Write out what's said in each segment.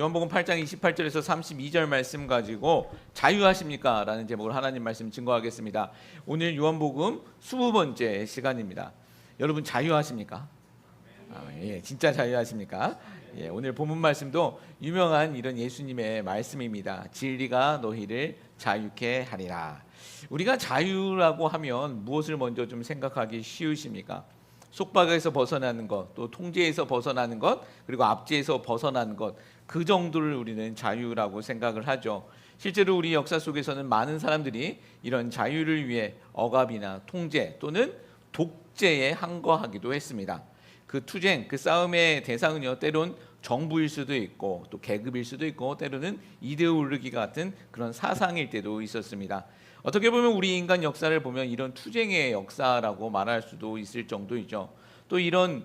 요한복음 8장 28절에서 32절 말씀 가지고 자유하십니까? 라는 제목으로 하나님 말씀 증거하겠습니다. 오늘 요한복음 20번째 시간입니다. 여러분 자유하십니까? 예, 진짜 자유하십니까? 예, 오늘 본문 말씀도 유명한 이런 예수님의 말씀입니다. 진리가 너희를 자유케 하리라. 우리가 자유라고 하면 무엇을 먼저 좀 생각하기 쉬우십니까? 속박에서 벗어나는 것, 또 통제에서 벗어나는 것, 그리고 압제에서 벗어나는 것, 그 정도를 우리는 자유라고 생각을 하죠. 실제로 우리 역사 속에서는 많은 사람들이 이런 자유를 위해 억압이나 통제 또는 독재에 항거하기도 했습니다. 그 투쟁, 그 싸움의 대상은요, 때론 정부일 수도 있고 또 계급일 수도 있고 때로는 이데올로기 같은 그런 사상일 때도 있었습니다. 어떻게 보면 우리 인간 역사를 보면 이런 투쟁의 역사라고 말할 수도 있을 정도이죠. 또 이런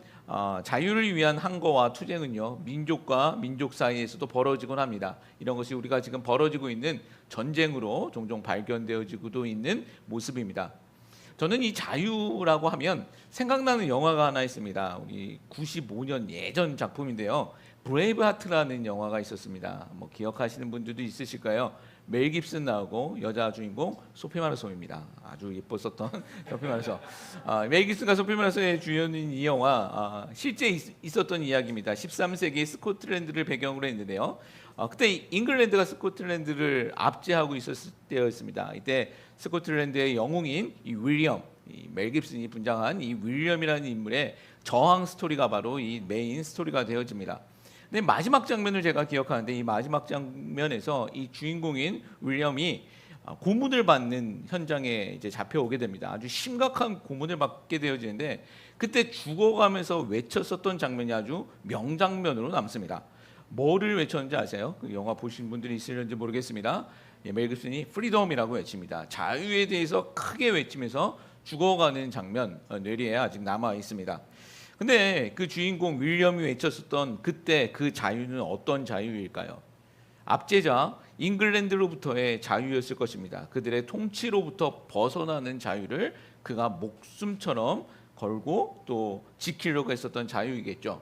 자유를 위한 항거와 투쟁은요, 민족과 민족 사이에서도 벌어지곤 합니다. 이런 것이 우리가 지금 벌어지고 있는 전쟁으로 종종 발견되어지고도 있는 모습입니다. 저는 이 자유라고 하면 생각나는 영화가 하나 있습니다. 우리 95년 예전 작품인데요. 브레이브하트라는 영화가 있었습니다. 뭐 기억하시는 분들도 있으실까요? 멜 깁슨 나오고 여자 주인공 소피 마르소입니다. 아주 예뻤었던 소피 마르소. 멜 깁슨과 소피 마르소의 주연인 이 영화 실제 있었던 이야기입니다. 13세기 스코틀랜드를 배경으로 했는데요. 그때 잉글랜드가 스코틀랜드를 압제하고 있었을 때였습니다. 이때 스코틀랜드의 영웅인 이 윌리엄, 멜 깁슨이 분장한 이 윌리엄이라는 인물의 저항 스토리가 바로 이 메인 스토리가 되어집니다. 근데 마지막 장면을 제가 기억하는데 이 마지막 장면에서 이 주인공인 윌리엄이 고문을 받는 현장에 이제 잡혀오게 됩니다. 아주 심각한 고문을 받게 되어지는데 그때 죽어가면서 외쳤었던 장면이 아주 명장면으로 남습니다. 뭐를 외쳤는지 아세요? 그 영화 보신 분들이 있을지 모르겠습니다. 멜 깁슨이 프리덤이라고 외칩니다. 자유에 대해서 크게 외치면서 죽어가는 장면 뇌리에 아직 남아 있습니다. 근데 그 주인공 윌리엄이 외쳤었던 그때 그 자유는 어떤 자유일까요? 압제자 잉글랜드로부터의 자유였을 것입니다. 그들의 통치로부터 벗어나는 자유를 그가 목숨처럼 걸고 또 지키려고 했었던 자유이겠죠.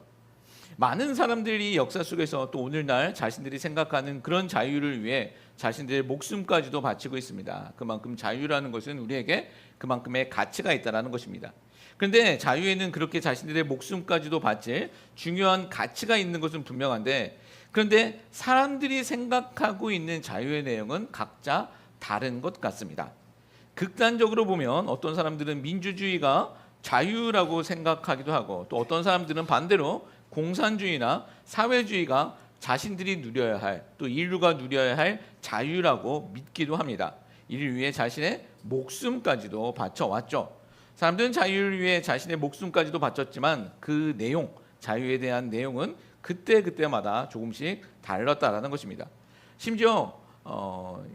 많은 사람들이 역사 속에서 또 오늘날 자신들이 생각하는 그런 자유를 위해 자신들의 목숨까지도 바치고 있습니다. 그만큼 자유라는 것은 우리에게 그만큼의 가치가 있다는 것입니다. 그런데 자유에는 그렇게 자신들의 목숨까지도 바칠 중요한 가치가 있는 것은 분명한데, 그런데 사람들이 생각하고 있는 자유의 내용은 각자 다른 것 같습니다. 극단적으로 보면 어떤 사람들은 민주주의가 자유라고 생각하기도 하고, 또 어떤 사람들은 반대로 공산주의나 사회주의가 자신들이 누려야 할, 또 인류가 누려야 할 자유라고 믿기도 합니다. 이를 위해 자신의 목숨까지도 바쳐왔죠. 사람들은 자유를 위해 자신의 목숨까지도 바쳤지만 그 내용, 자유에 대한 내용은 그때마다 조금씩 달랐다라는 것입니다. 심지어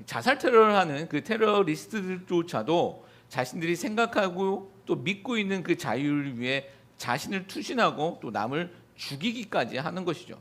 자살 테러를 하는 그 테러리스트들조차도 자신들이 생각하고 또 믿고 있는 그 자유를 위해 자신을 투신하고 또 남을 죽이기까지 하는 것이죠.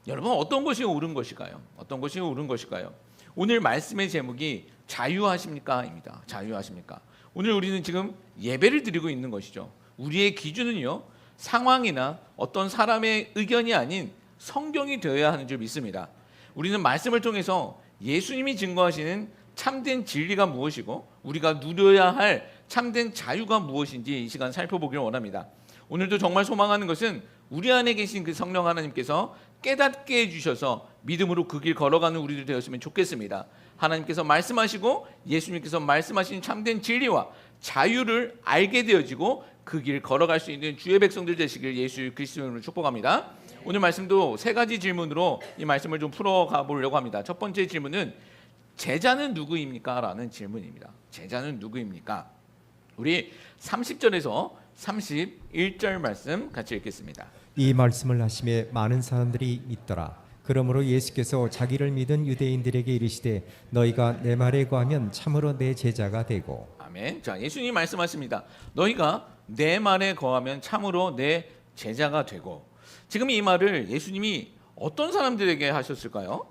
여러분, 어떤 것이 옳은 것일까요? 어떤 것이 옳은 것일까요? 오늘 말씀의 제목이 자유하십니까?입니다. 자유하십니까? 오늘 우리는 지금 예배를 드리고 있는 것이죠. 우리의 기준은요, 상황이나 어떤 사람의 의견이 아닌 성경이 되어야 하는 줄 믿습니다. 우리는 말씀을 통해서 예수님이 증거하시는 참된 진리가 무엇이고 우리가 누려야 할 참된 자유가 무엇인지 이 시간 살펴보기를 원합니다. 오늘도 정말 소망하는 것은 우리 안에 계신 그 성령 하나님께서 깨닫게 해주셔서 믿음으로 그 길 걸어가는 우리들 되었으면 좋겠습니다. 하나님께서 말씀하시고 예수님께서 말씀하신 참된 진리와 자유를 알게 되어지고 그 길 걸어갈 수 있는 주의 백성들 되시길 예수 그리스도의 이름으로 축복합니다. 오늘 말씀도 세 가지 질문으로 이 말씀을 좀 풀어가 보려고 합니다. 첫 번째 질문은 제자는 누구입니까? 라는 질문입니다. 제자는 누구입니까? 우리 30절에서 31절 말씀 같이 읽겠습니다. 이 말씀을 하심에 많은 사람들이 믿더라. 그러므로 예수께서 자기를 믿은 유대인들에게 이르시되 너희가 내 말에 거하면 참으로 내 제자가 되고. 아멘. 자, 예수님이 말씀하십니다. 너희가 내 말에 거하면 참으로 내 제자가 되고. 지금 이 말을 예수님이 어떤 사람들에게 하셨을까요?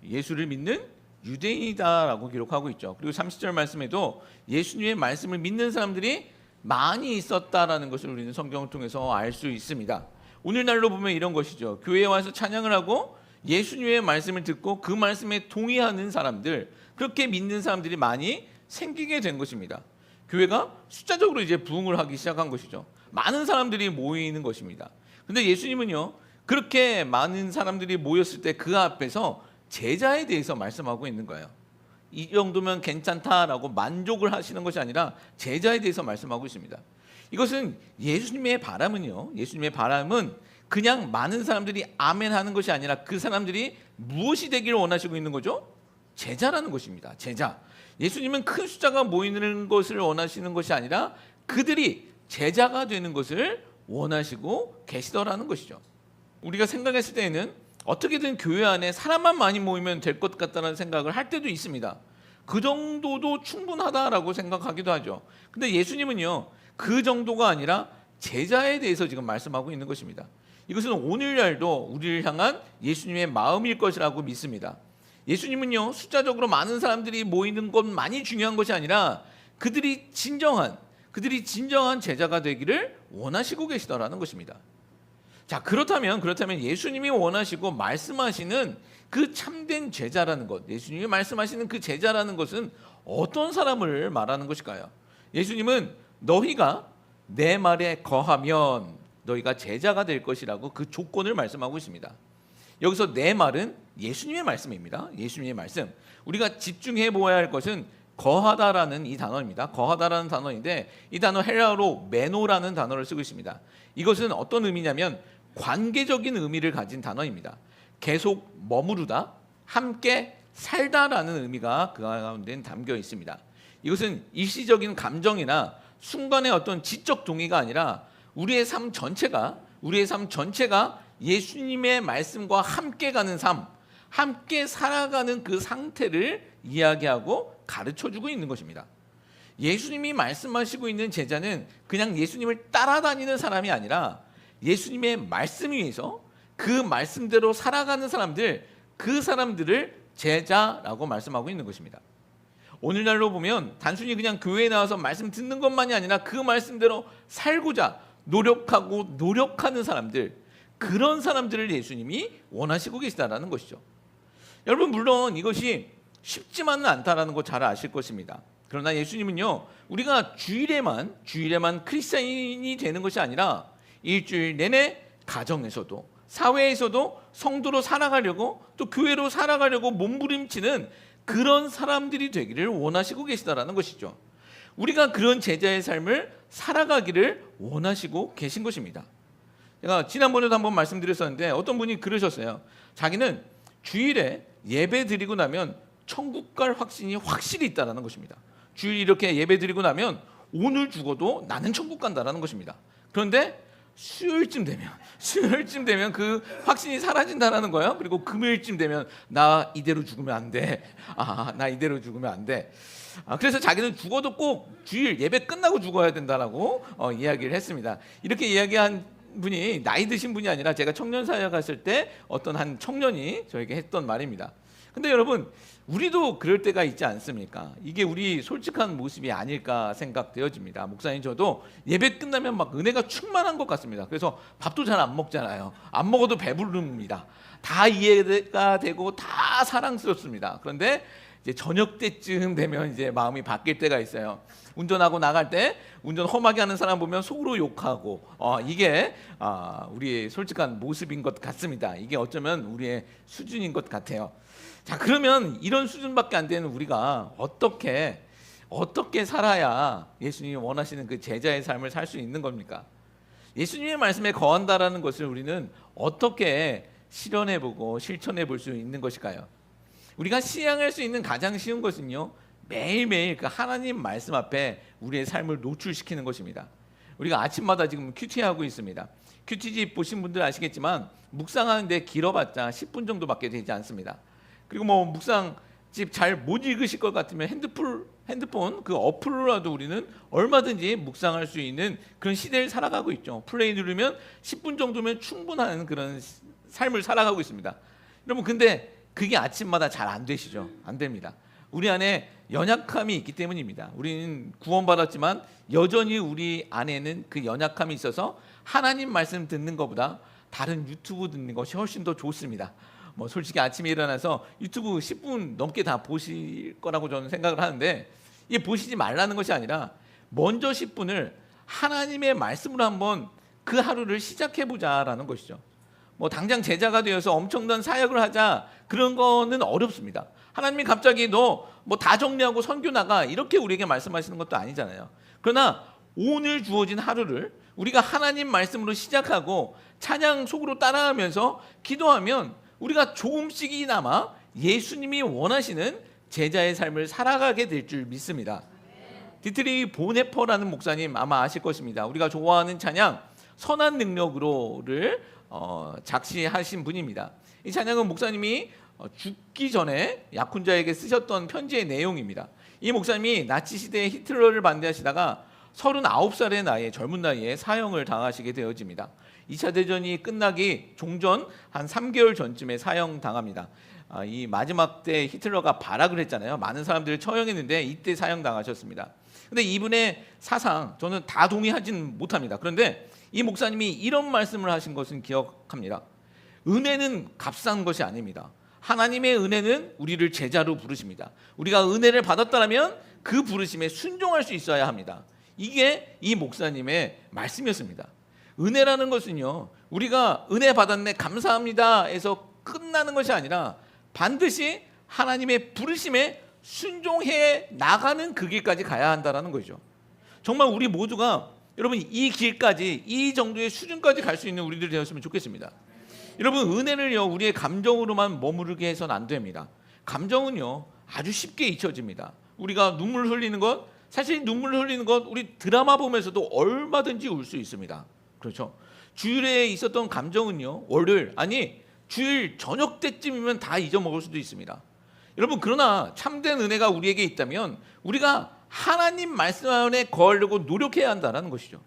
예수를 믿는 유대인이다라고 기록하고 있죠. 그리고 30절 말씀에도 예수님의 말씀을 믿는 사람들이 많이 있었다라는 것을 우리는 성경을 통해서 알 수 있습니다. 오늘날로 보면 이런 것이죠. 교회에 와서 찬양을 하고 예수님의 말씀을 듣고 그 말씀에 동의하는 사람들, 그렇게 믿는 사람들이 많이 생기게 된 것입니다. 교회가 숫자적으로 이제 부흥을 하기 시작한 것이죠. 많은 사람들이 모이는 것입니다. 근데 예수님은요, 그렇게 많은 사람들이 모였을 때 그 앞에서 제자에 대해서 말씀하고 있는 거예요. 이 정도면 괜찮다라고 만족을 하시는 것이 아니라 제자에 대해서 말씀하고 있습니다. 이것은 예수님의 바람은요, 예수님의 바람은 그냥 많은 사람들이 아멘 하는 것이 아니라 그 사람들이 무엇이 되기를 원하시고 있는 거죠? 제자라는 것입니다. 제자. 예수님은 큰 숫자가 모이는 것을 원하시는 것이 아니라 그들이 제자가 되는 것을 원하시고 계시더라는 것이죠. 우리가 생각했을 때에는 어떻게든 교회 안에 사람만 많이 모이면 될 것 같다는 생각을 할 때도 있습니다. 그 정도도 충분하다라고 생각하기도 하죠. 근데 예수님은요, 그 정도가 아니라 제자에 대해서 지금 말씀하고 있는 것입니다. 이것은 오늘날도 우리를 향한 예수님의 마음일 것이라고 믿습니다. 예수님은요, 숫자적으로 많은 사람들이 모이는 것만이 중요한 것이 아니라 그들이 진정한 제자가 되기를 원하시고 계시다라는 것입니다. 자, 그렇다면 예수님이 원하시고 말씀하시는 그 참된 제자라는 것, 예수님이 말씀하시는 그 제자라는 것은 어떤 사람을 말하는 것일까요? 예수님은 너희가 내 말에 거하면 너희가 제자가 될 것이라고 그 조건을 말씀하고 있습니다. 여기서 내 말은 예수님의 말씀입니다. 예수님의 말씀. 우리가 집중해 보아야 할 것은 거하다라는 이 단어입니다. 거하다라는 단어인데 이 단어 헬라어로 메노라는 단어를 쓰고 있습니다. 이것은 어떤 의미냐면 관계적인 의미를 가진 단어입니다. 계속 머무르다, 함께 살다라는 의미가 그 가운데 담겨 있습니다. 이것은 일시적인 감정이나 순간의 어떤 지적 동의가 아니라 우리의 삶 전체가 예수님의 말씀과 함께 가는 삶, 함께 살아가는 그 상태를 이야기하고 가르쳐주고 있는 것입니다. 예수님이 말씀하시고 있는 제자는 그냥 예수님을 따라다니는 사람이 아니라 예수님의 말씀 위에서 그 말씀대로 살아가는 사람들, 그 사람들을 제자라고 말씀하고 있는 것입니다. 오늘날로 보면 단순히 그냥 교회에 나와서 말씀 듣는 것만이 아니라 그 말씀대로 살고자 노력하는 사람들, 그런 사람들을 예수님이 원하시고 계시다라는 것이죠. 여러분, 물론 이것이 쉽지만은 않다라는 거 잘 아실 것입니다. 그러나 예수님은요, 우리가 주일에만 크리스찬이 되는 것이 아니라 일주일 내내 가정에서도 사회에서도 성도로 살아가려고 또 교회로 살아가려고 몸부림치는 그런 사람들이 되기를 원하시고 계시다라는 것이죠. 우리가 그런 제자의 삶을 살아가기를 원하시고 계신 것입니다. 제가 지난번에도 한번 말씀드렸었는데 어떤 분이 그러셨어요. 자기는 주일에 예배 드리고 나면 천국 갈 확신이 확실히 있다라는 것입니다. 주일 이렇게 예배 드리고 나면 오늘 죽어도 나는 천국 간다라는 것입니다. 그런데 수요일쯤 되면 그 확신이 사라진다라는 거예요. 그리고 금요일쯤 되면 나 이대로 죽으면 안 돼. 나 이대로 죽으면 안 돼. 그래서 자기는 죽어도 꼭 주일 예배 끝나고 죽어야 된다라고 이야기를 했습니다. 이렇게 이야기한 분이 나이 드신 분이 아니라 제가 청년사회 갔을 때 어떤 한 청년이 저에게 했던 말입니다. 근데 여러분, 우리도 그럴 때가 있지 않습니까? 이게 우리 솔직한 모습이 아닐까 생각되어집니다. 목사님, 저도 예배 끝나면 막 은혜가 충만한 것 같습니다. 그래서 밥도 잘 안 먹잖아요. 안 먹어도 배부릅니다. 다 이해가 되고 다 사랑스럽습니다. 그런데 이제 저녁 때쯤 되면 이제 마음이 바뀔 때가 있어요. 운전하고 나갈 때 운전 험하게 하는 사람 보면 속으로 욕하고 이게 우리의 솔직한 모습인 것 같습니다. 이게 어쩌면 우리의 수준인 것 같아요. 자, 그러면 이런 수준밖에 안 되는 우리가 어떻게 살아야 예수님이 원하시는 그 제자의 삶을 살 수 있는 겁니까? 예수님의 말씀에 거한다라는 것을 우리는 어떻게 실현해보고 실천해볼 수 있는 것일까요? 우리가 시행할 수 있는 가장 쉬운 것은요, 매일매일 그 하나님 말씀 앞에 우리의 삶을 노출시키는 것입니다. 우리가 아침마다 지금 큐티하고 있습니다. 큐티집 보신 분들 아시겠지만 묵상하는데 길어봤자 10분 정도밖에 되지 않습니다. 그리고 뭐 묵상집 잘 못 읽으실 것 같으면 핸드폰 그 어플로라도 우리는 얼마든지 묵상할 수 있는 그런 시대를 살아가고 있죠. 플레이 누르면 10분 정도면 충분한 그런 삶을 살아가고 있습니다. 여러분, 근데 그게 아침마다 잘 안 되시죠? 안 됩니다. 우리 안에 연약함이 있기 때문입니다. 우리는 구원받았지만 여전히 우리 안에는 그 연약함이 있어서 하나님 말씀 듣는 것보다 다른 유튜브 듣는 것이 훨씬 더 좋습니다. 뭐 솔직히 아침에 일어나서 유튜브 10분 넘게 다 보실 거라고 저는 생각을 하는데, 이게 보시지 말라는 것이 아니라 먼저 10분을 하나님의 말씀으로 한번 그 하루를 시작해 보자라는 것이죠. 뭐 당장 제자가 되어서 엄청난 사역을 하자, 그런 거는 어렵습니다. 하나님이 갑자기 너 뭐 다 정리하고 선교 나가, 이렇게 우리에게 말씀하시는 것도 아니잖아요. 그러나 오늘 주어진 하루를 우리가 하나님 말씀으로 시작하고 찬양 속으로 따라하면서 기도하면 우리가 조금씩이나마 예수님이 원하시는 제자의 삶을 살아가게 될 줄 믿습니다. 디트리 보네퍼라는 목사님 아마 아실 것입니다. 우리가 좋아하는 찬양 선한 능력으로를 작시하신 분입니다. 이 찬양은 목사님이 죽기 전에 약혼자에게 쓰셨던 편지의 내용입니다. 이 목사님이 나치 시대의 히틀러를 반대하시다가 39살의 나이에, 젊은 나이에 사형을 당하시게 되어집니다. 2차 대전이 끝나기 종전 한 3개월 전쯤에 사형당합니다. 이 마지막 때 히틀러가 발악을 했잖아요. 많은 사람들을 처형했는데 이때 사형당하셨습니다. 근데 이분의 사상 저는 다 동의하지는 못합니다. 그런데 이 목사님이 이런 말씀을 하신 것은 기억합니다. 은혜는 값싼 것이 아닙니다. 하나님의 은혜는 우리를 제자로 부르십니다. 우리가 은혜를 받았다면 그 부르심에 순종할 수 있어야 합니다. 이게 이 목사님의 말씀이었습니다. 은혜라는 것은요, 우리가 은혜 받았네 감사합니다 해서 끝나는 것이 아니라 반드시 하나님의 부르심에 순종해 나가는 그 길까지 가야 한다는 거죠. 정말 우리 모두가 여러분 이 길까지, 이 정도의 수준까지 갈 수 있는 우리들이 되었으면 좋겠습니다. 여러분, 은혜를요 우리의 감정으로만 머무르게 해서는 안 됩니다. 감정은요 아주 쉽게 잊혀집니다. 우리가 눈물 흘리는 것, 사실 눈물 흘리는 것 우리 드라마 보면서도 얼마든지 울 수 있습니다. 그렇죠? 주일에 있었던 감정은요 월요일, 아니 주일 저녁 때쯤이면 다 잊어먹을 수도 있습니다. 여러분, 그러나 참된 은혜가 우리에게 있다면 우리가 하나님 말씀 안에 거하려고 노력해야 한다는 것이죠.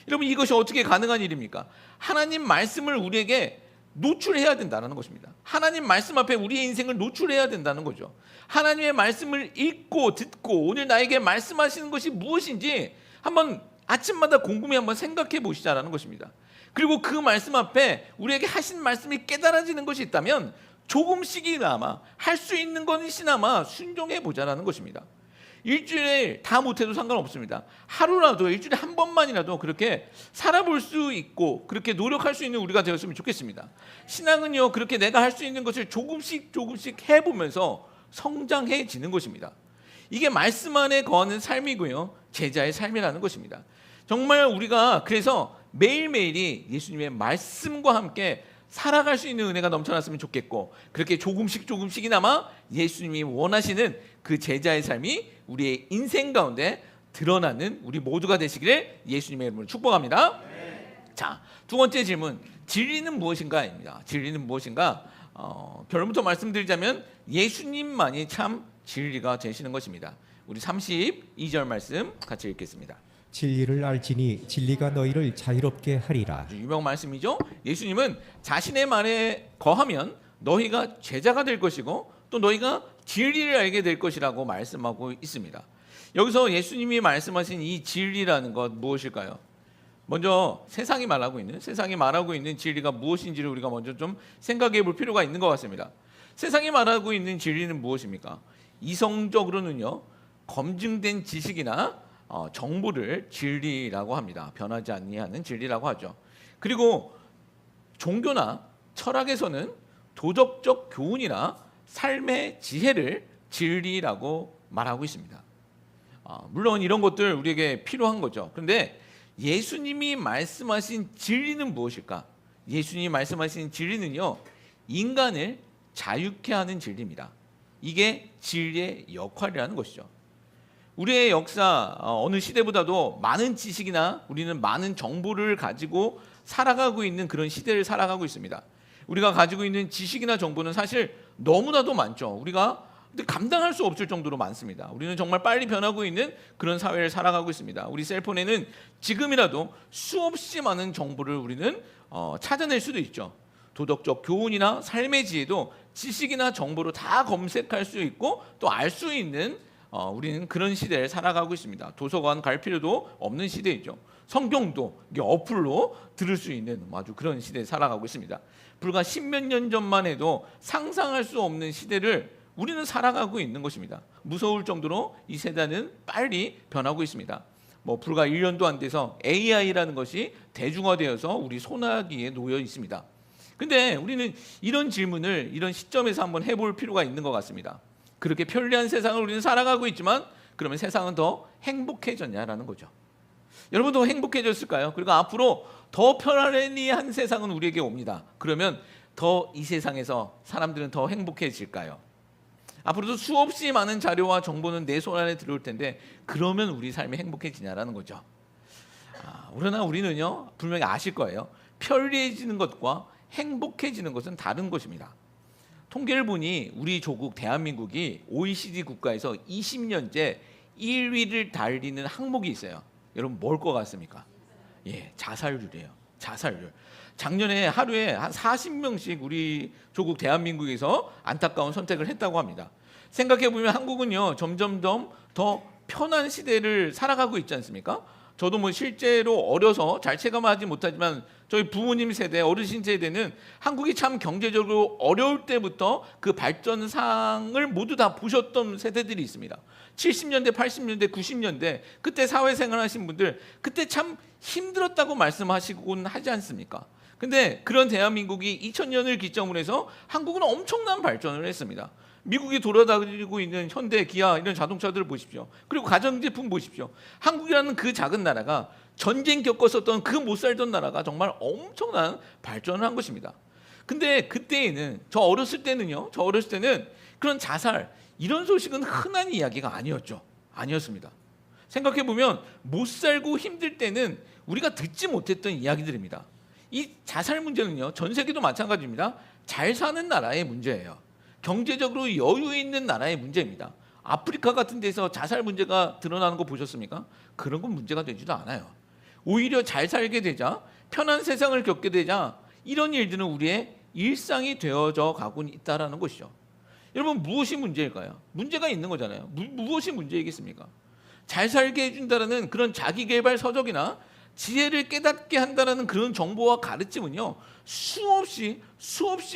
여러분, 이것이 어떻게 가능한 일입니까? 하나님 말씀을 우리에게 노출해야 된다는 것입니다. 하나님 말씀 앞에 우리의 인생을 노출해야 된다는 거죠. 하나님의 말씀을 읽고 듣고 오늘 나에게 말씀하시는 것이 무엇인지 한번 아침마다 곰곰이 한번 생각해 보시자라는 것입니다. 그리고 그 말씀 앞에 우리에게 하신 말씀이 깨달아지는 것이 있다면 조금씩이나마 할 수 있는 것이나마 순종해 보자라는 것입니다. 일주일에 다 못해도 상관없습니다. 하루라도, 일주일에 한 번만이라도 그렇게 살아볼 수 있고 그렇게 노력할 수 있는 우리가 되었으면 좋겠습니다. 신앙은요 그렇게 내가 할 수 있는 것을 조금씩 해보면서 성장해지는 것입니다. 이게 말씀 안에 거하는 삶이고요, 제자의 삶이라는 것입니다. 정말 우리가 그래서 매일매일이 예수님의 말씀과 함께 살아갈 수 있는 은혜가 넘쳐났으면 좋겠고, 그렇게 조금씩이나마 예수님이 원하시는 그 제자의 삶이 우리의 인생 가운데 드러나는 우리 모두가 되시기를 예수님의 이름으로 축복합니다. 자, 두 번째 질문, 진리는 무엇인가입니다. 진리는 무엇인가? 결론부터 말씀드리자면 예수님만이 참 진리가 되시는 것입니다. 우리 32절 말씀 같이 읽겠습니다. 진리를 알지니 진리가 너희를 자유롭게 하리라. 유명 말씀이죠. 예수님은 자신의 말에 거하면 너희가 제자가 될 것이고 또 너희가 진리를 알게 될 것이라고 말씀하고 있습니다. 여기서 예수님이 말씀하신 이 진리라는 것 무엇일까요? 먼저 세상이 말하고 있는 진리가 무엇인지를 우리가 먼저 좀 생각해 볼 필요가 있는 것 같습니다. 세상이 말하고 있는 진리는 무엇입니까? 이성적으로는요, 검증된 지식이나 정보를 진리라고 합니다. 변하지 아니하는 진리라고 하죠. 그리고 종교나 철학에서는 도덕적 교훈이나 삶의 지혜를 진리라고 말하고 있습니다. 물론 이런 것들 우리에게 필요한 거죠. 그런데 예수님이 말씀하신 진리는 무엇일까? 예수님이 말씀하신 진리는요, 인간을 자유케 하는 진리입니다. 이게 진리의 역할이라는 것이죠. 우리의 역사, 어느 시대보다도 많은 지식이나 우리는 많은 정보를 가지고 살아가고 있는 그런 시대를 살아가고 있습니다. 우리가 가지고 있는 지식이나 정보는 사실 너무나도 많죠. 우리가 감당할 수 없을 정도로 많습니다. 우리는 정말 빨리 변하고 있는 그런 사회를 살아가고 있습니다. 우리 셀폰에는 지금이라도 수없이 많은 정보를 우리는 찾아낼 수도 있죠. 도덕적 교훈이나 삶의 지혜도 지식이나 정보로 다 검색할 수 있고 또 알 수 있는 우리는 그런 시대를 살아가고 있습니다. 도서관 갈 필요도 없는 시대이죠. 성경도 이게 어플로 들을 수 있는 아주 그런 시대에 살아가고 있습니다. 불과 10몇 년 전만 해도 상상할 수 없는 시대를 우리는 살아가고 있는 것입니다. 무서울 정도로 이 세대는 빨리 변하고 있습니다. 불과 1년도 안 돼서 AI라는 것이 대중화되어서 우리 손아귀에 놓여 있습니다. 근데 우리는 이런 질문을 이런 시점에서 한번 해볼 필요가 있는 것 같습니다. 그렇게 편리한 세상을 우리는 살아가고 있지만 그러면 세상은 더 행복해졌냐라는 거죠. 여러분도 행복해졌을까요? 그리고 앞으로 더 편리한 세상은 우리에게 옵니다. 그러면 더 이 세상에서 사람들은 더 행복해질까요? 앞으로도 수없이 많은 자료와 정보는 내 손 안에 들어올 텐데 그러면 우리 삶이 행복해지냐라는 거죠. 그러나 우리는요 분명히 아실 거예요. 편리해지는 것과 행복해지는 것은 다른 것입니다. 통계를 보니 우리 조국 대한민국이 OECD 국가에서 20년째 1위를 달리는 항목이 있어요. 여러분 뭘 것 같습니까? 자살률이에요. 자살률. 작년에 하루에 한 40명씩 우리 조국 대한민국에서 안타까운 선택을 했다고 합니다. 생각해보면 한국은요 점점 더 편한 시대를 살아가고 있지 않습니까? 저도 실제로 어려서 잘 체감하지 못하지만 저희 부모님 세대, 어르신 세대는 한국이 참 경제적으로 어려울 때부터 그 발전상을 모두 다 보셨던 세대들이 있습니다. 70년대, 80년대, 90년대 그때 사회생활 하신 분들 그때 참 힘들었다고 말씀하시곤 하지 않습니까? 근데 그런 대한민국이 2000년을 기점으로 해서 한국은 엄청난 발전을 했습니다. 미국이 돌아다니고 있는 현대, 기아 이런 자동차들을 보십시오. 그리고 가전제품 보십시오. 한국이라는 그 작은 나라가 전쟁 겪었었던 그 못 살던 나라가 정말 엄청난 발전을 한 것입니다. 근데 그때에는 저 어렸을 때는 그런 자살 이런 소식은 흔한 이야기가 아니었습니다. 생각해보면 못 살고 힘들 때는 우리가 듣지 못했던 이야기들입니다. 이 자살 문제는요 전 세계도 마찬가지입니다. 잘 사는 나라의 문제예요. 경제적으로 여유 있는 나라의 문제입니다. 아프리카 같은 데서 자살 문제가 드러나는 거 보셨습니까? 그런 건 문제가 되지도 않아요. 오히려 잘 살게 되자 편한 세상을 겪게 되자 이런 일들은 우리의 일상이 되어져 가고 있다는 것이죠. 여러분 무엇이 문제일까요? 문제가 있는 거잖아요. 무엇이 문제이겠습니까? 잘 살게 해준다는 그런 자기개발 서적이나 지혜를 깨닫게 한다는 그런 정보와 가르침은요 수없이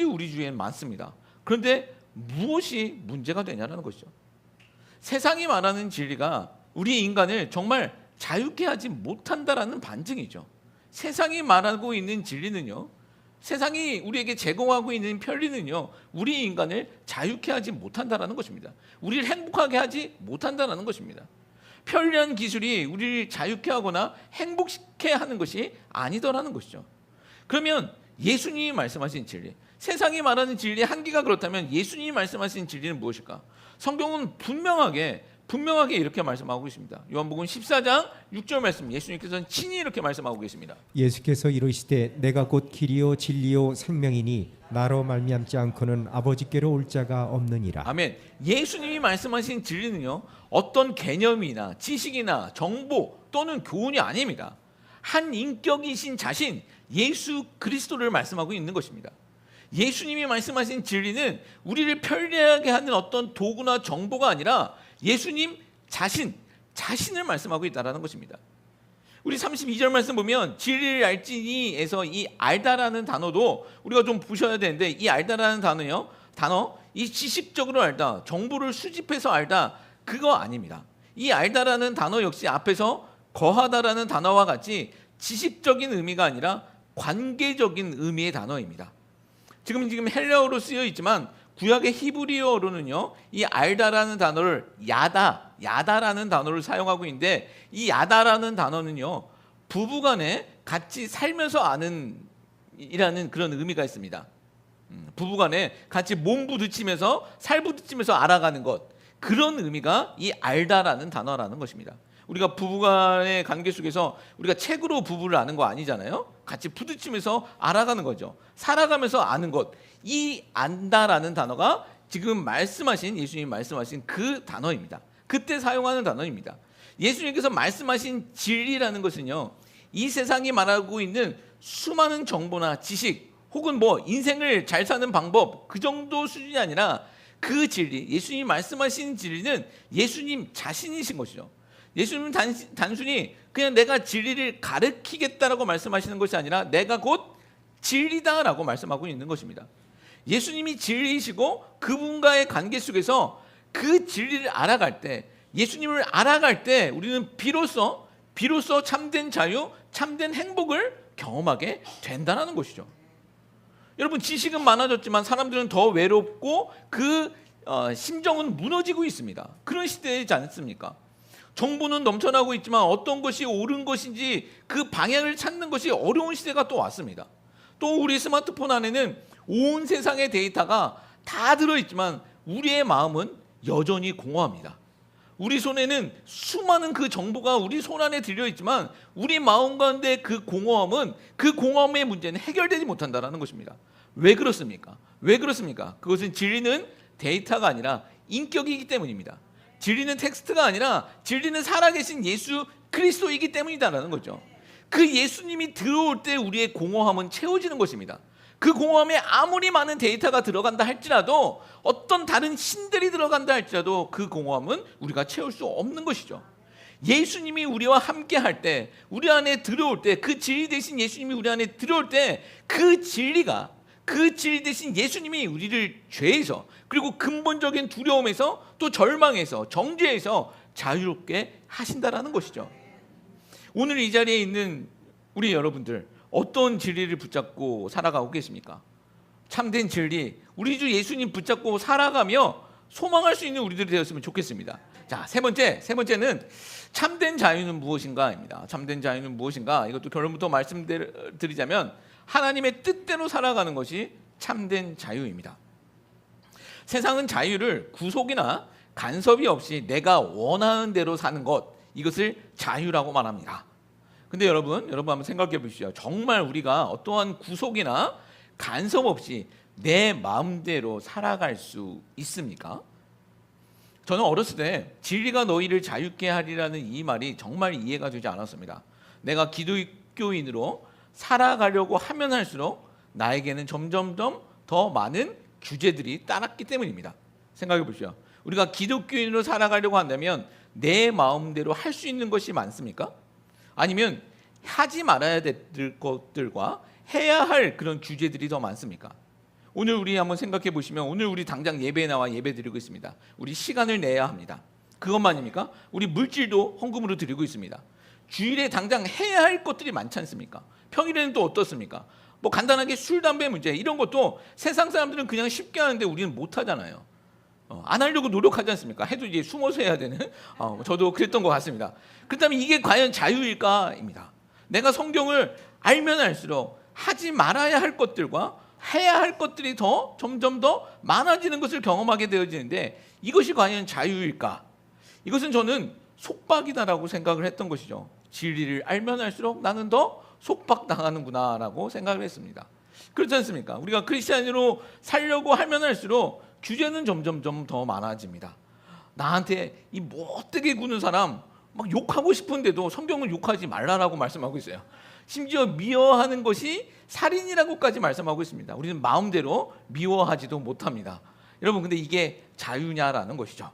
우리 주위엔 많습니다. 그런데 무엇이 문제가 되냐는 것이죠. 세상이 말하는 진리가 우리 인간을 정말 자유케 하지 못한다라는 반증이죠. 세상이 말하고 있는 진리는요, 세상이 우리에게 제공하고 있는 편리는요, 우리 인간을 자유케 하지 못한다라는 것입니다. 우리를 행복하게 하지 못한다라는 것입니다. 편리한 기술이 우리를 자유케 하거나 행복케 하는 것이 아니더라는 것이죠. 그러면 예수님이 말씀하신 진리, 세상이 말하는 진리의 한계가 그렇다면 예수님이 말씀하신 진리는 무엇일까? 성경은 분명하게 이렇게 말씀하고 있습니다. 요한복음 14장 6절 말씀, 예수님께서는 친히 이렇게 말씀하고 계십니다. 예수께서 이르시되 내가 곧 길이요 진리요 생명이니 나로 말미암지 않고는 아버지께로 올 자가 없느니라. 아멘. 예수님이 말씀하신 진리는요 어떤 개념이나 지식이나 정보 또는 교훈이 아닙니다. 한 인격이신 자신 예수 그리스도를 말씀하고 있는 것입니다. 예수님이 말씀하신 진리는 우리를 편리하게 하는 어떤 도구나 정보가 아니라 예수님 자신을 말씀하고 있다는 것입니다. 우리 32절 말씀 보면 진리를 알지니에서 이 알다라는 단어도 우리가 좀 보셔야 되는데, 이 알다라는 단어 이 지식적으로 알다, 정보를 수집해서 알다, 그거 아닙니다. 이 알다라는 단어 역시 앞에서 거하다라는 단어와 같이 지식적인 의미가 아니라 관계적인 의미의 단어입니다. 지금 헬라어로 쓰여 있지만 구약의 히브리어로는요 이 알다라는 단어를 야다라는 단어를 사용하고 있는데, 이 야다라는 단어는요 부부간에 같이 살면서 아는 이라는 그런 의미가 있습니다. 부부간에 같이 몸 부딪히면서 살 부딪히면서 알아가는 것, 그런 의미가 이 알다라는 단어라는 것입니다. 우리가 부부간의 관계 속에서 우리가 책으로 부부를 아는 거 아니잖아요. 같이 부딪히면서 알아가는 거죠. 살아가면서 아는 것, 이 안다라는 단어가 지금 예수님이 말씀하신 그 단어입니다. 그때 사용하는 단어입니다. 예수님께서 말씀하신 진리라는 것은요 이 세상이 말하고 있는 수많은 정보나 지식 혹은 인생을 잘 사는 방법, 그 정도 수준이 아니라 그 진리, 예수님이 말씀하신 진리는 예수님 자신이신 것이죠. 예수님은 단순히 그냥 내가 진리를 가르치겠다라고 말씀하시는 것이 아니라 내가 곧 진리다라고 말씀하고 있는 것입니다. 예수님이 진리이시고 그분과의 관계 속에서 그 진리를 알아갈 때, 예수님을 알아갈 때 우리는 비로소 참된 자유, 참된 행복을 경험하게 된다는 것이죠. 여러분, 지식은 많아졌지만 사람들은 더 외롭고 그 심정은 무너지고 있습니다. 그런 시대이지 않습니까? 정보는 넘쳐나고 있지만 어떤 것이 옳은 것인지 그 방향을 찾는 것이 어려운 시대가 또 왔습니다. 또 우리 스마트폰 안에는 온 세상의 데이터가 다 들어있지만 우리의 마음은 여전히 공허합니다. 우리 손에는 수많은 그 정보가 우리 손 안에 들려있지만 우리 마음 가운데 그 공허함의 문제는 해결되지 못한다는 것입니다. 왜 그렇습니까? 그것은 진리는 데이터가 아니라 인격이기 때문입니다. 진리는 텍스트가 아니라 진리는 살아계신 예수 그리스도이기 때문이다라는 거죠. 그 예수님이 들어올 때 우리의 공허함은 채워지는 것입니다. 그 공허함에 아무리 많은 데이터가 들어간다 할지라도, 어떤 다른 신들이 들어간다 할지라도 그 공허함은 우리가 채울 수 없는 것이죠. 예수님이 우리와 함께 할 때, 우리 안에 들어올 때, 그 진리 대신 예수님이 우리 안에 들어올 때 그 진리 대신 예수님이 우리를 죄에서, 그리고 근본적인 두려움에서, 또 절망에서, 정죄에서 자유롭게 하신다라는 것이죠. 오늘 이 자리에 있는 우리 여러분들, 어떤 진리를 붙잡고 살아가고 계십니까? 참된 진리, 우리 주 예수님 붙잡고 살아가며 소망할 수 있는 우리들이 되었으면 좋겠습니다. 자, 세 번째는 참된 자유는 무엇인가입니다. 참된 자유는 무엇인가? 이것도 결론부터 말씀드리자면 하나님의 뜻대로 살아가는 것이 참된 자유입니다. 세상은 자유를 구속이나 간섭이 없이 내가 원하는 대로 사는 것, 이것을 자유라고 말합니다. 근데 여러분 한번 생각해 보시죠. 정말 우리가 어떠한 구속이나 간섭 없이 내 마음대로 살아갈 수 있습니까? 저는 어렸을 때 진리가 너희를 자유케 하리라는 이 말이 정말 이해가 되지 않았습니다. 내가 기독교인으로 살아가려고 하면 할수록 나에게는 점점점 더 많은 규제들이 따랐기 때문입니다. 생각해 보시죠. 우리가 기독교인으로 살아가려고 한다면 내 마음대로 할 수 있는 것이 많습니까? 아니면 하지 말아야 될 것들과 해야 할 그런 규제들이 더 많습니까? 오늘 우리 한번 생각해 보시면, 오늘 우리 당장 예배에 나와 예배 드리고 있습니다. 우리 시간을 내야 합니다. 그것만입니까? 우리 물질도 헌금으로 드리고 있습니다. 주일에 당장 해야 할 것들이 많지 않습니까? 평일에는 또 어떻습니까? 뭐 간단하게 술, 담배 문제, 이런 것도 세상 사람들은 그냥 쉽게 하는데 우리는 못 하잖아요. 안 하려고 노력하지 않습니까? 해도 이제 숨어서 해야 되는, 저도 그랬던 것 같습니다. 그렇다면 이게 과연 자유일까입니다. 내가 성경을 알면 알수록 하지 말아야 할 것들과 해야 할 것들이 점점 더 많아지는 것을 경험하게 되어지는데, 이것이 과연 자유일까? 이것은 저는 속박이다라고 생각을 했던 것이죠. 진리를 알면 알수록 나는 더 속박당하는구나 라고 생각을 했습니다. 그렇지 않습니까? 우리가 크리스찬으로 살려고 하면 할수록 규제는 점점점 더 많아집니다. 나한테 이 못되게 구는 사람 막 욕하고 싶은데도 성경은 욕하지 말라라고 말씀하고 있어요. 심지어 미워하는 것이 살인이라고까지 말씀하고 있습니다. 우리는 마음대로 미워하지도 못합니다. 여러분, 근데 이게 자유냐라는 것이죠.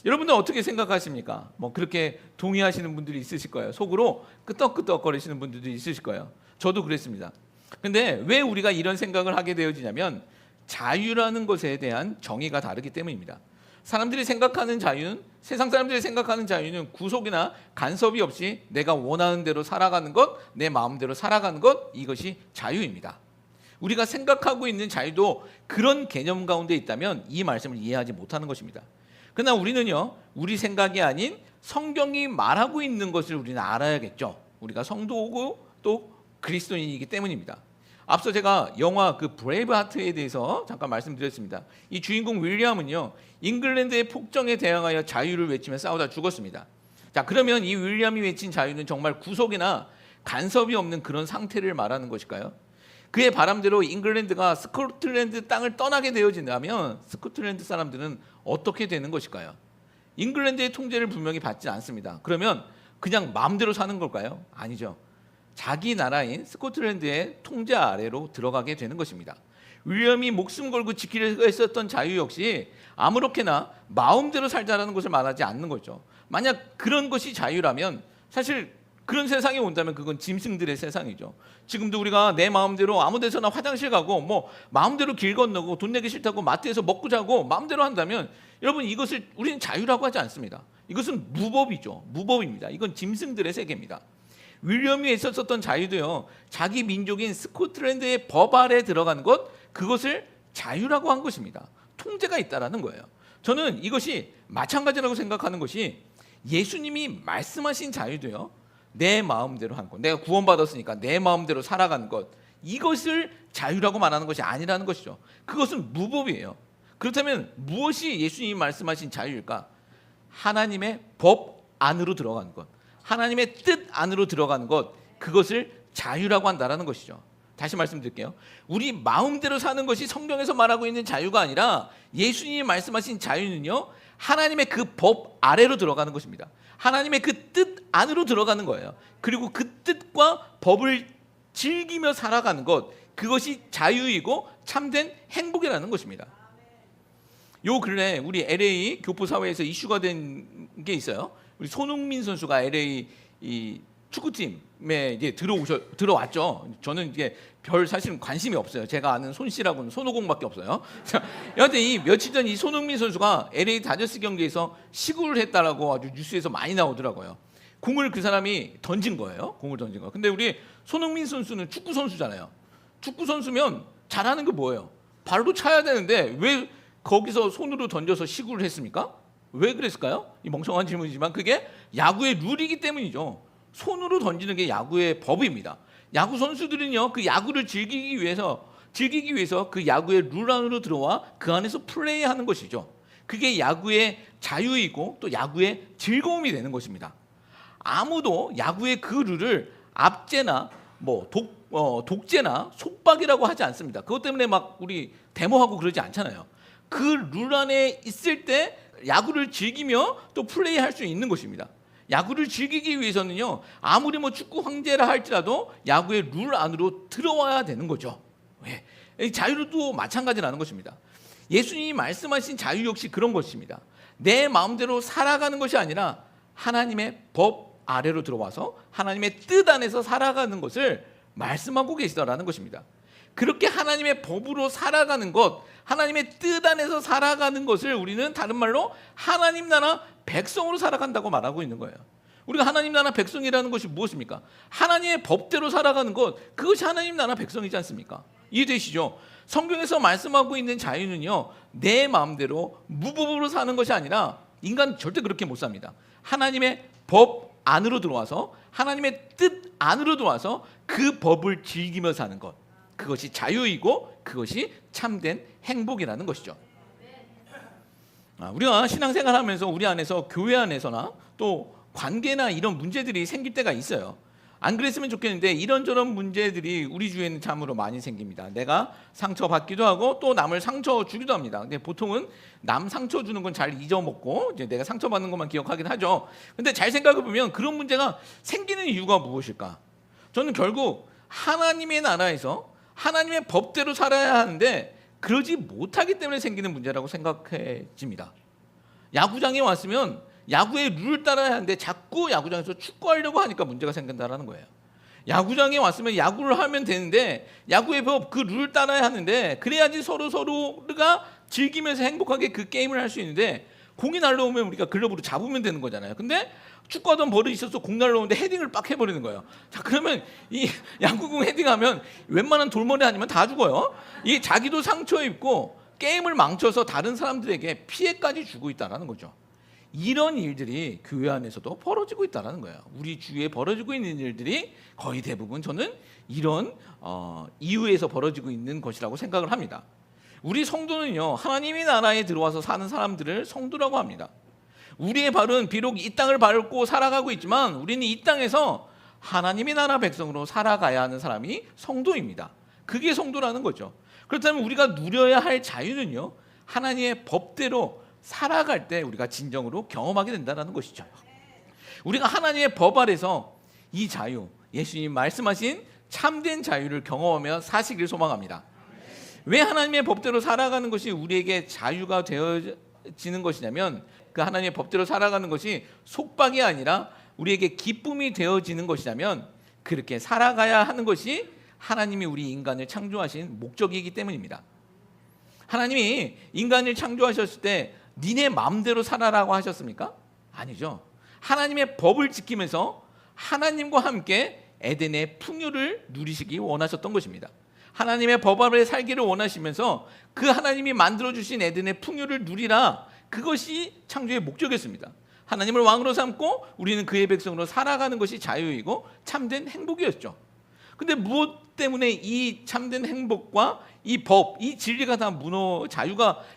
여러분들 어떻게 생각하십니까? 뭐 그렇게 동의하시는 분들이 있으실 거예요. 속으로 끄떡끄떡거리시는 분들도 있으실 거예요. 저도 그랬습니다. 근데 왜 우리가 이런 생각을 하게 되어지냐면, 자유라는 것에 대한 정의가 다르기 때문입니다. 사람들이 생각하는 자유는, 세상 사람들이 생각하는 자유는 구속이나 간섭이 없이 내가 원하는 대로 살아가는 것, 내 마음대로 살아가는 것, 이것이 자유입니다. 우리가 생각하고 있는 자유도 그런 개념 가운데 있다면 이 말씀을 이해하지 못하는 것입니다. 그러나 우리는요, 우리 생각이 아닌 성경이 말하고 있는 것을 우리는 알아야겠죠. 우리가 성도고 또 그리스도인이기 때문입니다. 앞서 제가 영화 그 브레이브하트에 대해서 잠깐 말씀드렸습니다. 이 주인공 윌리엄은요, 잉글랜드의 폭정에 대항하여 자유를 외치며 싸우다 죽었습니다. 자, 그러면 이 윌리엄이 외친 자유는 정말 구속이나 간섭이 없는 그런 상태를 말하는 것일까요? 그의 바람대로 잉글랜드가 스코틀랜드 땅을 떠나게 되어진다면 스코틀랜드 사람들은 어떻게 되는 것일까요? 잉글랜드의 통제를 분명히 받지 않습니다. 그러면 그냥 마음대로 사는 걸까요? 아니죠. 자기 나라인 스코틀랜드의 통제 아래로 들어가게 되는 것입니다. 윌리엄이 목숨 걸고 지키려고 했었던 자유 역시 아무렇게나 마음대로 살자라는 것을 말하지 않는 거죠. 만약 그런 것이 자유라면 사실 그런 세상이 온다면 그건 짐승들의 세상이죠. 지금도 우리가 내 마음대로 아무 데서나 화장실 가고 뭐 마음대로 길 건너고 돈 내기 싫다고 마트에서 먹고 자고 마음대로 한다면 여러분 이것을 우리는 자유라고 하지 않습니다. 이것은 무법이죠. 무법입니다. 이건 짐승들의 세계입니다. 윌리엄이 있었던 자유도요. 자기 민족인 스코틀랜드의 법 아래 들어간 것 그것을 자유라고 한 것입니다. 통제가 있다라는 거예요. 저는 이것이 마찬가지라고 생각하는 것이 예수님이 말씀하신 자유도요. 내 마음대로 한 것, 내가 구원받았으니까 내 마음대로 살아가는 것 이것을 자유라고 말하는 것이 아니라는 것이죠. 그것은 무법이에요. 그렇다면 무엇이 예수님이 말씀하신 자유일까? 하나님의 법 안으로 들어가는 것, 하나님의 뜻 안으로 들어가는 것 그것을 자유라고 한다라는 것이죠. 다시 말씀드릴게요. 우리 마음대로 사는 것이 성경에서 말하고 있는 자유가 아니라 예수님이 말씀하신 자유는요. 하나님의 그 법 아래로 들어가는 것입니다. 하나님의 그 뜻 안으로 들어가는 거예요. 그리고 그 뜻과 법을 즐기며 살아가는 것 그것이 자유이고 참된 행복이라는 것입니다. 요 근래 우리 LA 교포사회에서 이슈가 된 게 있어요. 우리 손흥민 선수가 LA 이 축구팀에 이제 들어왔죠. 저는 이게 별 사실은 관심이 없어요. 제가 아는 손 씨라고는 손오공밖에 없어요. 여하튼 이 며칠 전 이 손흥민 선수가 LA 다저스 경기에서 시구를 했다라고 아주 뉴스에서 많이 나오더라고요. 공을 그 사람이 던진 거예요. 공을 던진 거. 근데 우리 손흥민 선수는 축구 선수잖아요. 축구 선수면 잘하는 게 뭐예요? 발로 차야 되는데 왜 거기서 손으로 던져서 시구를 했습니까? 왜 그랬을까요? 이 멍청한 질문이지만 그게 야구의 룰이기 때문이죠. 손으로 던지는 게 야구의 법입니다. 야구 선수들은요, 그 야구를 즐기기 위해서 그 야구의 룰 안으로 들어와 그 안에서 플레이하는 것이죠. 그게 야구의 자유이고 또 야구의 즐거움이 되는 것입니다. 아무도 야구의 그 룰을 압제나 뭐 독재나 속박이라고 하지 않습니다. 그것 때문에 막 우리 데모하고 그러지 않잖아요. 그 룰 안에 있을 때 야구를 즐기며 또 플레이할 수 있는 것입니다. 야구를 즐기기 위해서는요. 아무리 뭐 축구 황제라 할지라도 야구의 룰 안으로 들어와야 되는 거죠. 왜? 자유도 마찬가지라는 것입니다. 예수님이 말씀하신 자유 역시 그런 것입니다. 내 마음대로 살아가는 것이 아니라 하나님의 법 아래로 들어와서 하나님의 뜻 안에서 살아가는 것을 말씀하고 계시다라는 것입니다. 그렇게 하나님의 법으로 살아가는 것, 하나님의 뜻 안에서 살아가는 것을 우리는 다른 말로 하나님 나라 백성으로 살아간다고 말하고 있는 거예요. 우리가 하나님 나라 백성이라는 것이 무엇입니까? 하나님의 법대로 살아가는 것, 그것이 하나님 나라 백성이지 않습니까? 이해되시죠? 성경에서 말씀하고 있는 자유는요, 내 마음대로 무법으로 사는 것이 아니라 인간 절대 그렇게 못 삽니다. 하나님의 법 안으로 들어와서 하나님의 뜻 안으로 들어와서 그 법을 즐기며 사는 것, 그것이 자유이고 그것이 참된 행복이라는 것이죠. 우리가 신앙생활하면서 우리 안에서 교회 안에서나 또 관계나 이런 문제들이 생길 때가 있어요. 안 그랬으면 좋겠는데 이런저런 문제들이 우리 주위에는 참으로 많이 생깁니다. 내가 상처받기도 하고 또 남을 상처 주기도 합니다. 근데 보통은 남 상처 주는 건 잘 잊어먹고 이제 내가 상처받는 것만 기억하긴 하죠. 근데 잘 생각해 보면 그런 문제가 생기는 이유가 무엇일까? 저는 결국 하나님의 나라에서 하나님의 법대로 살아야 하는데 그러지 못하기 때문에 생기는 문제라고 생각해집니다. 야구장에 왔으면 야구의 룰을 따라야 하는데 자꾸 야구장에서 축구하려고 하니까 문제가 생긴다는 거예요. 야구장에 왔으면 야구를 하면 되는데 야구의 법, 그 룰을 따라야 하는데 그래야지 서로가 즐기면서 행복하게 그 게임을 할 수 있는데 공이 날라오면 우리가 글러브로 잡으면 되는 거잖아요. 근데 축구하던 버릇이 있어서 공 날라오는데 헤딩을 빡 해버리는 거예요. 자, 그러면 이 야구공 헤딩하면 웬만한 돌머리 아니면 다 죽어요. 이 자기도 상처 입고 게임을 망쳐서 다른 사람들에게 피해까지 주고 있다는 거죠. 이런 일들이 교회 안에서도 벌어지고 있다는 거예요. 우리 주위에 벌어지고 있는 일들이 거의 대부분 저는 이런 이유에서 벌어지고 있는 것이라고 생각을 합니다. 우리 성도는요, 하나님의 나라에 들어와서 사는 사람들을 성도라고 합니다. 우리의 발은 비록 이 땅을 밟고 살아가고 있지만 우리는 이 땅에서 하나님의 나라 백성으로 살아가야 하는 사람이 성도입니다. 그게 성도라는 거죠. 그렇다면 우리가 누려야 할 자유는요, 하나님의 법대로 살아갈 때 우리가 진정으로 경험하게 된다는 것이죠. 우리가 하나님의 법 아래서 이 자유, 예수님 말씀하신 참된 자유를 경험하며 사시길 소망합니다. 왜 하나님의 법대로 살아가는 것이 우리에게 자유가 되어지는 것이냐면, 그 하나님의 법대로 살아가는 것이 속박이 아니라 우리에게 기쁨이 되어지는 것이냐면, 그렇게 살아가야 하는 것이 하나님이 우리 인간을 창조하신 목적이기 때문입니다. 하나님이 인간을 창조하셨을 때 니네 마음대로 살아라고 하셨습니까? 아니죠. 하나님의 법을 지키면서 하나님과 함께 에덴의 풍요를 누리시기 원하셨던 것입니다. 하나님의 법 아래 살기를 원하시면서 그 하나님이 만들어주신 에덴의 풍요를 누리라, 그것이 창조의 목적이었습니다. 하나님을 왕으로 삼고 우리는 그의 백성으로 살아가는 것이 자유이고 참된 행복이었죠. 근데 무엇 때문에 이 참된 행복과 이 법, 이 진리가 다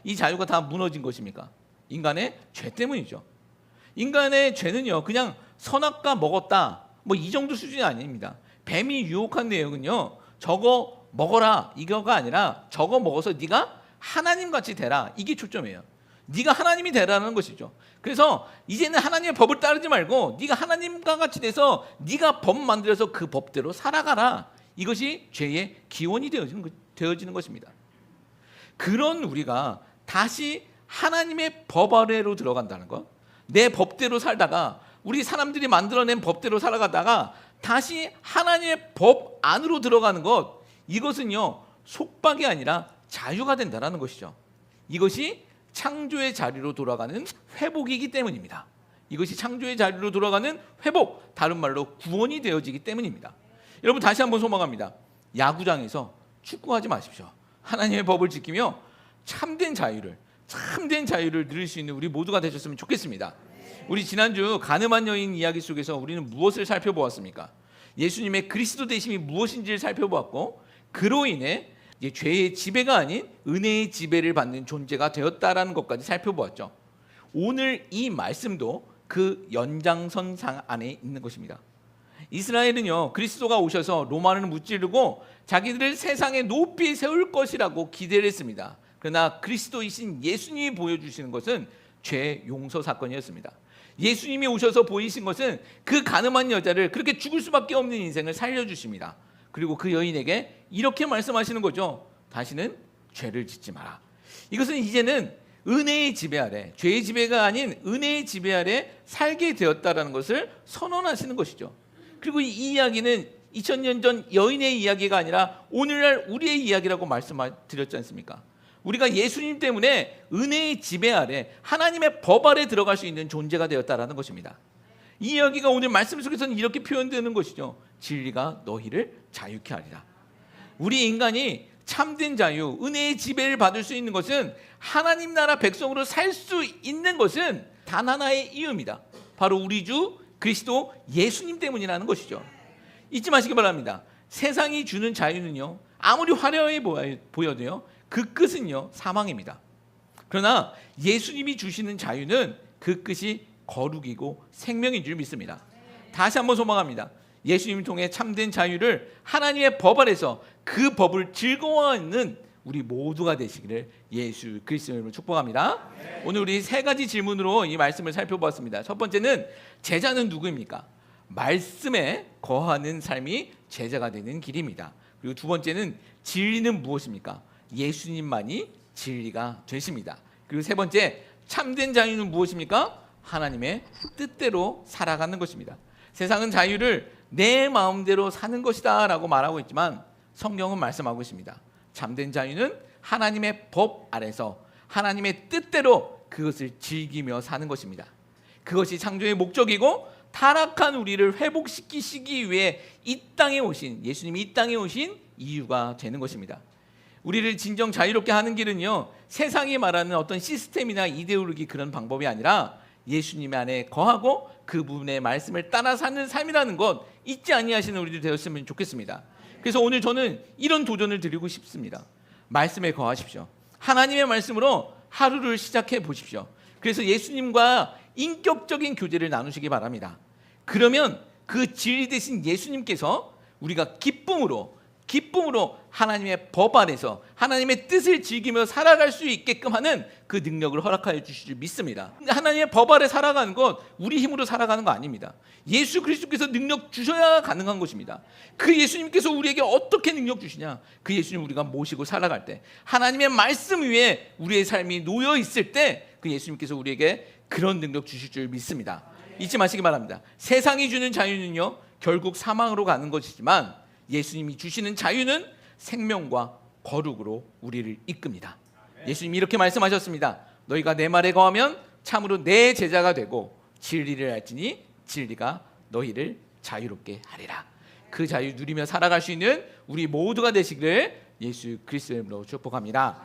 이 자유가 다 무너진 것입니까? 인간의 죄 때문이죠. 인간의 죄는요, 그냥 선악과 먹었다, 뭐 이 정도 수준이 아닙니다. 뱀이 유혹한 내용은요, 저거 먹어라 이거가 아니라 저거 먹어서 네가 하나님같이 되라, 이게 초점이에요. 네가 하나님이 되라는 것이죠. 그래서 이제는 하나님의 법을 따르지 말고 네가 하나님과 같이 돼서 네가 법 만들어서 그 법대로 살아가라, 이것이 죄의 기원이 되어지는 것입니다. 그런 우리가 다시 하나님의 법 아래로 들어간다는 것, 내 법대로 살다가 우리 사람들이 만들어낸 법대로 살아가다가 다시 하나님의 법 안으로 들어가는 것, 이것은요 속박이 아니라 자유가 된다는 것이죠. 이것이 창조의 자리로 돌아가는 회복이기 때문입니다. 이것이 창조의 자리로 돌아가는 회복, 다른 말로 구원이 되어지기 때문입니다. 여러분, 다시 한번 소망합니다. 야구장에서 축구하지 마십시오. 하나님의 법을 지키며 참된 자유를 누릴 수 있는 우리 모두가 되셨으면 좋겠습니다. 우리 지난주 가늠한 여인 이야기 속에서 우리는 무엇을 살펴보았습니까? 예수님의 그리스도 되심이 무엇인지를 살펴보았고, 그로 인해 죄의 지배가 아닌 은혜의 지배를 받는 존재가 되었다라는 것까지 살펴보았죠. 오늘 이 말씀도 그 연장선상 안에 있는 것입니다. 이스라엘은요, 그리스도가 오셔서 로마를 무찌르고 자기들을 세상에 높이 세울 것이라고 기대를 했습니다. 그러나 그리스도이신 예수님이 보여주시는 것은 죄 용서 사건이었습니다. 예수님이 오셔서 보이신 것은 그 가늠한 여자를, 그렇게 죽을 수밖에 없는 인생을 살려주십니다. 그리고 그 여인에게 이렇게 말씀하시는 거죠. 다시는 죄를 짓지 마라. 이것은 이제는 은혜의 지배 아래, 죄의 지배가 아닌 은혜의 지배 아래 살게 되었다라는 것을 선언하시는 것이죠. 그리고 이 이야기는 2000년 전 여인의 이야기가 아니라 오늘날 우리의 이야기라고 말씀드렸지 않습니까? 우리가 예수님 때문에 은혜의 지배 아래, 하나님의 법 아래 들어갈 수 있는 존재가 되었다라는 것입니다. 이 이야기가 오늘 말씀 속에서는 이렇게 표현되는 것이죠. 진리가 너희를 자유케 하리라. 우리 인간이 참된 자유, 은혜의 지배를 받을 수 있는 것은, 하나님 나라 백성으로 살 수 있는 것은 단 하나의 이유입니다. 바로 우리 주 그리스도 예수님 때문이라는 것이죠. 잊지 마시기 바랍니다. 세상이 주는 자유는요, 아무리 화려해 보여도요, 그 끝은요 사망입니다. 그러나 예수님이 주시는 자유는 그 끝이 거룩이고 생명인 줄 믿습니다. 다시 한번 소망합니다. 예수님을 통해 참된 자유를 하나님의 법 아래서 그 법을 즐거워하는 우리 모두가 되시기를 예수 그리스도의 이름으로 축복합니다. 오늘 우리 세 가지 질문으로 이 말씀을 살펴보았습니다. 첫 번째는, 제자는 누구입니까? 말씀에 거하는 삶이 제자가 되는 길입니다. 그리고 두 번째는, 진리는 무엇입니까? 예수님만이 진리가 되십니다. 그리고 세 번째, 참된 자유는 무엇입니까? 하나님의 뜻대로 살아가는 것입니다. 세상은 자유를 내 마음대로 사는 것이다 라고 말하고 있지만, 성경은 말씀하고 있습니다. 참된 자유는 하나님의 법 아래서 하나님의 뜻대로 그것을 즐기며 사는 것입니다. 그것이 창조의 목적이고, 타락한 우리를 회복시키시기 위해 이 땅에 오신, 예수님이 이 땅에 오신 이유가 되는 것입니다. 우리를 진정 자유롭게 하는 길은요, 세상이 말하는 어떤 시스템이나 이데올로기, 그런 방법이 아니라 예수님 안에 거하고 그분의 말씀을 따라 사는 삶이라는 것 잊지 아니하시는 우리들 되었으면 좋겠습니다. 그래서 오늘 저는 이런 도전을 드리고 싶습니다. 말씀에 거하십시오. 하나님의 말씀으로 하루를 시작해 보십시오. 그래서 예수님과 인격적인 교제를 나누시기 바랍니다. 그러면 그 진리 되신 예수님께서 우리가 기쁨으로 기쁨으로 하나님의 법 안에서 하나님의 뜻을 즐기며 살아갈 수 있게끔 하는 그 능력을 허락하여 주실 줄 믿습니다. 하나님의 법 아래 살아가는 건 우리 힘으로 살아가는 거 아닙니다. 예수 그리스도께서 능력 주셔야 가능한 것입니다. 그 예수님께서 우리에게 어떻게 능력 주시냐? 그 예수님 우리가 모시고 살아갈 때, 하나님의 말씀 위에 우리의 삶이 놓여 있을 때 그 예수님께서 우리에게 그런 능력 주실 줄 믿습니다. 잊지 마시기 바랍니다. 세상이 주는 자유는요, 결국 사망으로 가는 것이지만 예수님이 주시는 자유는 생명과 거룩으로 우리를 이끕니다. 예수님이 이렇게 말씀하셨습니다. 너희가 내 말에 거하면 참으로 내 제자가 되고 진리를 알지니 진리가 너희를 자유롭게 하리라. 그 자유 누리며 살아갈 수 있는 우리 모두가 되시기를 예수 그리스도의 이름으로 축복합니다.